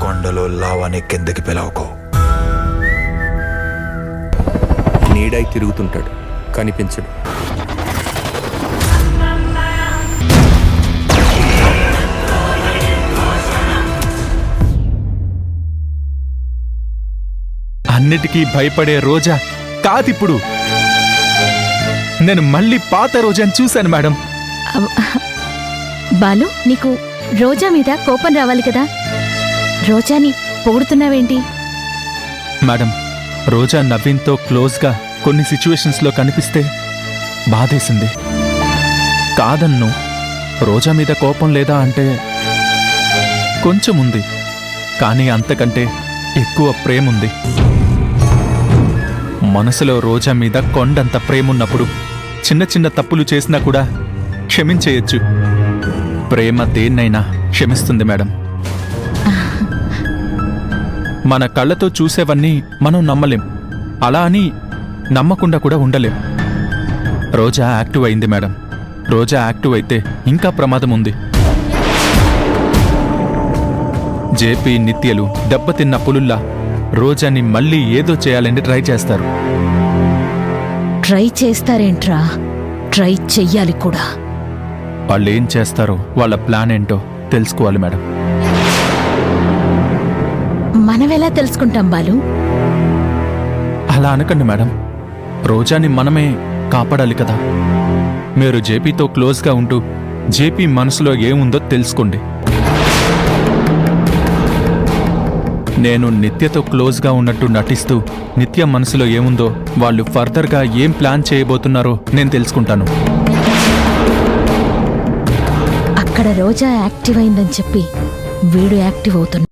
కొండలో లావాని కిందకి పిలవకో. నీడై తిరుగుతుంటాడు, కనిపించడు. అన్నిటికీ భయపడే రోజా కాదిప్పుడు. నేను మళ్ళీ పాత రోజాని చూశాను మేడం. బాలు, నీకు రోజా మీద కోపం రావాలి కదా, రోజాని పొగుడుతున్నావేంటి? మేడం, రోజా నవీన్తో క్లోజ్గా కొన్ని సిచ్యువేషన్స్లో కనిపిస్తే బాధేసింది. కాదన్ను. రోజా మీద కోపం లేదా అంటే కొంచెం ఉంది, కానీ అంతకంటే ఎక్కువ ప్రేముంది. మనసులో రోజా మీద కొండంత ప్రేమున్నప్పుడు చిన్న చిన్న తప్పులు చేసినా కూడా క్షమించేయచ్చు. ప్రేమ దేన్నైనా క్షమిస్తుంది మేడం. మన కళ్ళతో చూసేవన్నీ మనం నమ్మలేం, అలా అని నమ్మకుండా కూడా ఉండలేం. రోజా యాక్టివ్ అయింది మేడం. రోజా యాక్టివ్ అయితే ఇంకా ప్రమాదం ఉంది. జేపీ, నిత్యలు దెబ్బతిన్న పులుల్లా రోజాని మళ్ళీ ఏదో చేయాలని ట్రై చేస్తారు. ట్రై చేస్తారేంట్రా? ట్రై చెయ్యాలి కూడా. వాళ్ళేం చేస్తారో, వాళ్ళ ప్లాన్ ఏంటో తెలుసుకోవాలి మేడం. మనమెలా తెలుసుకుంటాం బాలు? అలా అనకండి మేడం. రోజాని మనమే కాపాడాలి కదా. మీరు జేపీతో క్లోజ్గా ఉంటూ జేపీ మనసులో ఏముందో తెలుసుకోండి. నేను నిత్యతో క్లోజ్గా ఉన్నట్టు నటిస్తూ నిత్య మనసులో ఏముందో, వాళ్ళు ఫర్దర్గా ఏం ప్లాన్ చేయబోతున్నారో నేను తెలుసుకుంటాను. అక్కడ రోజా యాక్టివ్ అయిందని చెప్పి వీడు యాక్టివ్ అవుతున్నాడు.